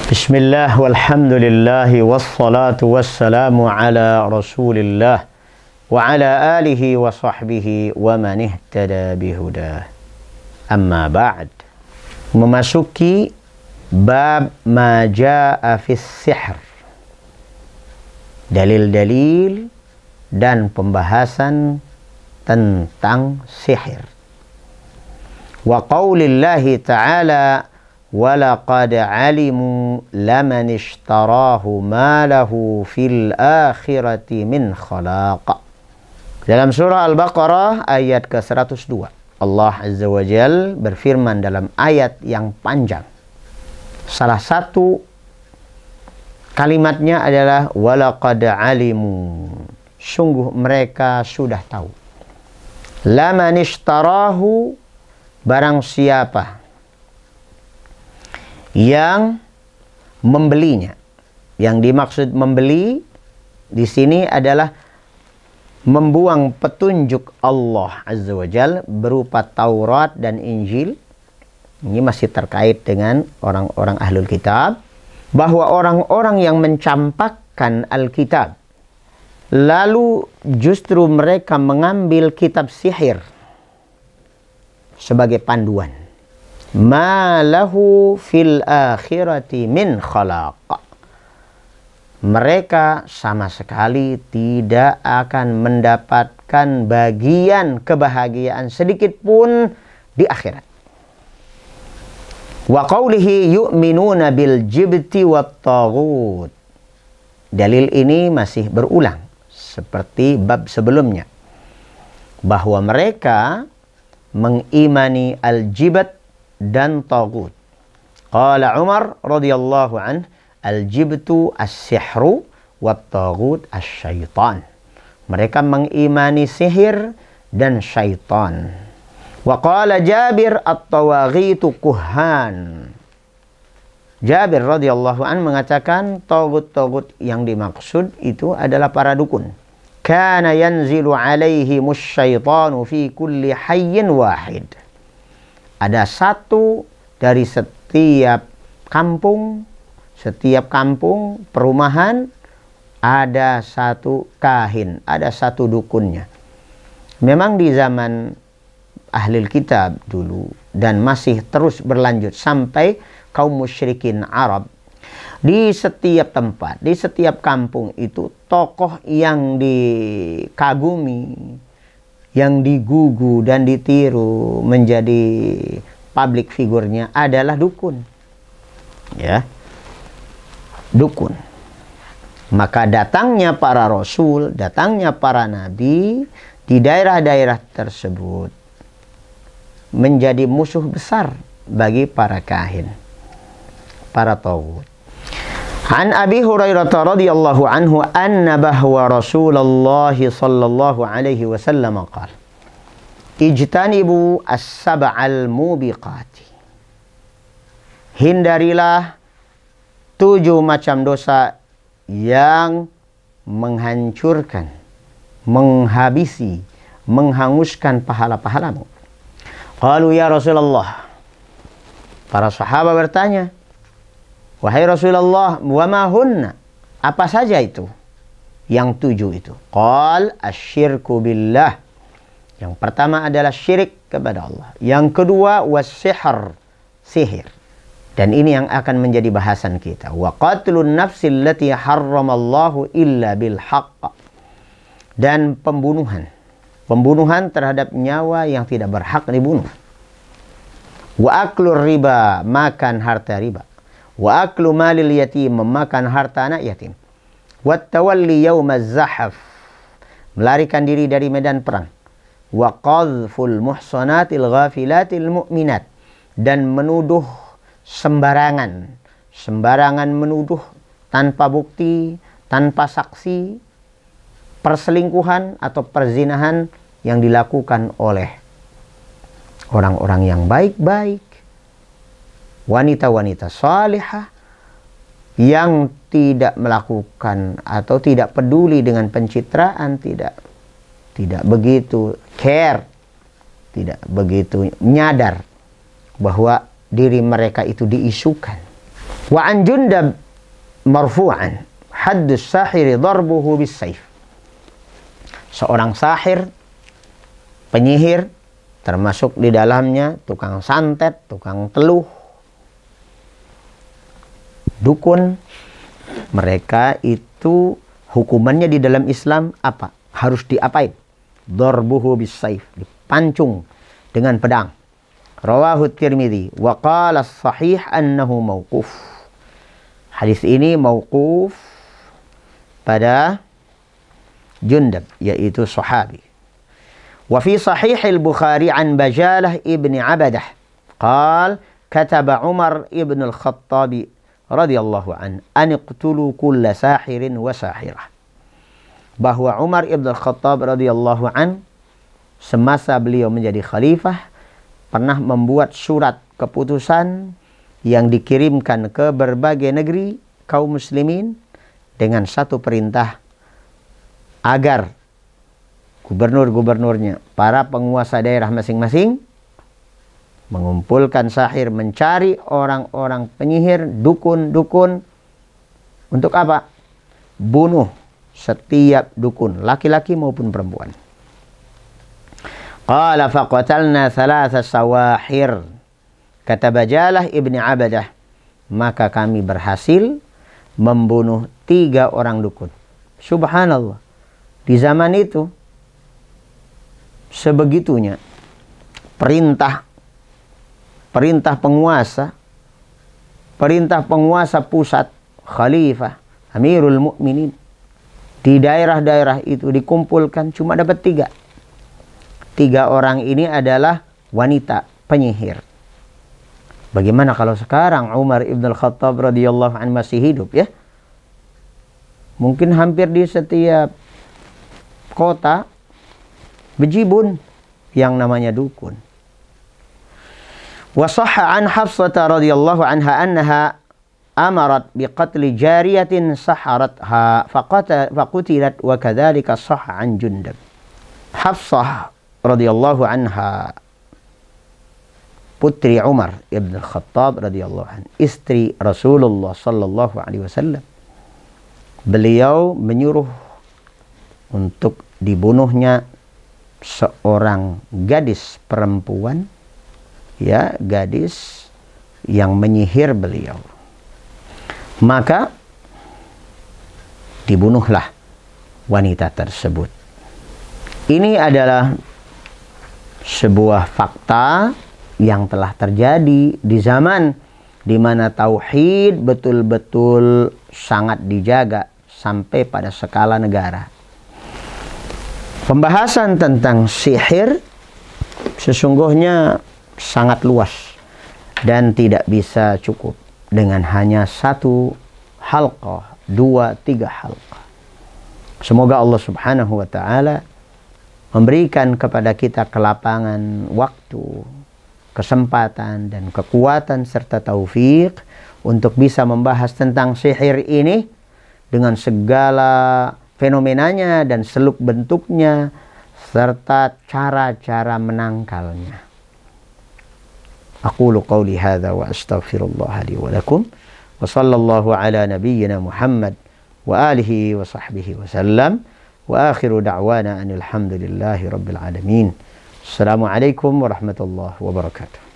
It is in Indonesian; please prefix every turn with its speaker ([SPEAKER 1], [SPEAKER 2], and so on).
[SPEAKER 1] Bismillah walhamdulillah wassalatu wassalamu ala rasulillah wa ala alihi wa sahbihi wa man ihtada bihudah. Amma ba'd. Memasuki bab ma jaa fis sihr. Dalil-dalil dan pembahasan tentang sihir. Wa qaulillahi ta'ala وَلَقَدْ عَلِمُوا لَمَنِ اشْتَرَاهُ مَا لَهُ فِي الْآخِرَةِ مِنْ خَلَاقٍ. Dalam surah Al-Baqarah ayat ke-102, Allah Azza wa Jal berfirman dalam ayat yang panjang. Salah satu kalimatnya adalah وَلَقَدْ عَلِمُوا, sungguh mereka sudah tahu. لَمَنِ اشْتَرَاهُ, barang siapa yang membelinya. Yang dimaksud membeli di sini adalah membuang petunjuk Allah Azza wa Jal berupa Taurat dan Injil. Ini masih terkait dengan orang-orang ahlul kitab, bahwa orang-orang yang mencampakkan Alkitab lalu justru mereka mengambil kitab sihir sebagai panduan. Ma lahu fil akhirati min khalaq. Mereka sama sekali tidak akan mendapatkan bagian kebahagiaan sedikit pun di akhirat. Wa qawlihi yu'minuna bil jibti wat taghut. Dalil ini masih berulang seperti bab sebelumnya, bahwa mereka mengimani al-jibt dan tagut. Qala Umar radhiyallahu anhu, al-jibtu as-sihru wat tagut as-syaitan. Mereka mengimani sihir dan syaitan. Wa qala Jabir at-tawaghitu kuhan. Jabir radhiyallahu anhu mengatakan tagut-tagut yang dimaksud itu adalah para dukun. Kana yanzilu alaihi musyaitanu fi kulli hayyin wahid. Ada satu dari setiap kampung, perumahan, ada satu kahin, ada satu dukunnya. Memang di zaman ahlul kitab dulu dan masih terus berlanjut sampai kaum musyrikin Arab, di setiap tempat, di setiap kampung itu tokoh yang dikagumi, yang digugu dan ditiru menjadi public figurnya adalah dukun. Ya. Dukun. Maka datangnya para rasul, datangnya para nabi di daerah-daerah tersebut menjadi musuh besar bagi para kahin, para taghut. An Abi Hurairah radhiyallahu anhu anna bahwa Rasulullah sallallahu alaihi wasallam qala ijtanibu as-sab'al mubiqati. Hindarilah 7 macam dosa yang menghancurkan, menghabisi, menghanguskan pahala-pahalamu. Qalu ya Rasulullah. Para sahabat bertanya, wahai Rasulullah, wa ma hunna? Apa saja itu? Yang 7 itu. Qal asyirku billah. Yang pertama adalah syirik kepada Allah. Yang kedua was-sihr, sihir. Dan ini yang akan menjadi bahasan kita. Wa qatlun nafsil lati harramallahu illa bil haqq. Dan pembunuhan. Pembunuhan terhadap nyawa yang tidak berhak dibunuh. Wa aklur riba, makan harta riba. Wa aklu malil yatim, memakan harta anak yatim. Wa tawalli yawmaz zahaf, melarikan diri dari medan perang. Wa qadhful muhsanatil ghafilatil mu'minat, dan menuduh sembarangan menuduh tanpa bukti, tanpa saksi, perselingkuhan atau perzinahan yang dilakukan oleh orang-orang yang baik-baik, wanita-wanita salihah yang tidak melakukan atau tidak peduli dengan pencitraan, tidak begitu care, tidak begitu nyadar bahwa diri mereka itu diisukan. Wa an Jundab marfu'an haddus sahiri darbuhu bis saif. Seorang sahir, penyihir, termasuk di dalamnya tukang santet, tukang teluh, dukun, mereka itu hukumannya di dalam Islam apa? Harus diapain? Darbuhu bis saif, dipancung dengan pedang. Rawahu Tirmidzi wa qala as-sahih annahu mauquf. Hadis ini mauquf pada Jundab, yaitu sahabi. Wa fi sahih al-Bukhari an Bajalah ibn Abadah qala kataba Umar ibn al-Khattab radhiyallahu an iqtulu kulla sahirin wa sahirah. Bahwa Umar ibn al-Khattab radhiyallahu an semasa beliau menjadi khalifah pernah membuat surat keputusan yang dikirimkan ke berbagai negeri kaum muslimin dengan satu perintah agar gubernur-gubernurnya, para penguasa daerah masing-masing mengumpulkan sahir, mencari orang-orang penyihir, dukun-dukun. Untuk apa? Bunuh setiap dukun, laki-laki maupun perempuan. Qala faqatalna thalatha sawahir. Kata Bajalah ibni Abadah, maka kami berhasil membunuh 3 orang dukun. Subhanallah. Di zaman itu sebegitunya perintah penguasa pusat, khalifah, Amirul Mukminin, di daerah-daerah itu dikumpulkan cuma dapat 3. 3 orang ini adalah wanita penyihir. Bagaimana kalau sekarang Umar ibn al-Khattab radhiyallahu anhu masih hidup, ya? Mungkin hampir di setiap kota bejibun yang namanya dukun. Wa sahha an Hafsah radhiyallahu anha annaha amarat biqatli jariyatin saharatha faqutilat wa kadzalika sahha an Jundab. Hafsah radhiyallahu anha, putri Umar ibn al-Khattab radhiyallahu anhu, istri Rasulullah sallallahu alaihi wasallam, beliau menyuruh untuk dibunuhnya seorang gadis perempuan, ya, gadis yang menyihir beliau. Maka dibunuhlah wanita tersebut. Ini adalah sebuah fakta yang telah terjadi di zaman di mana tauhid betul-betul sangat dijaga sampai pada skala negara. Pembahasan tentang sihir sesungguhnya sangat luas dan tidak bisa cukup dengan hanya 1 halqah, 2, 3 halqah. Semoga Allah Subhanahu wa taala memberikan kepada kita kelapangan waktu, kesempatan dan kekuatan serta taufik untuk bisa membahas tentang sihir ini dengan segala fenomenanya dan seluk bentuknya serta cara-cara menangkalnya. Aqulu qawli hadza wa astaghfirullah li wa lakum wa sallallahu ala nabiyyina Muhammad wa alihi wa sahbihi wa sallam wa akhiru da'wana anil hamdulillahi rabbil alamin. Assalamualaikum warahmatullahi wabarakatuh.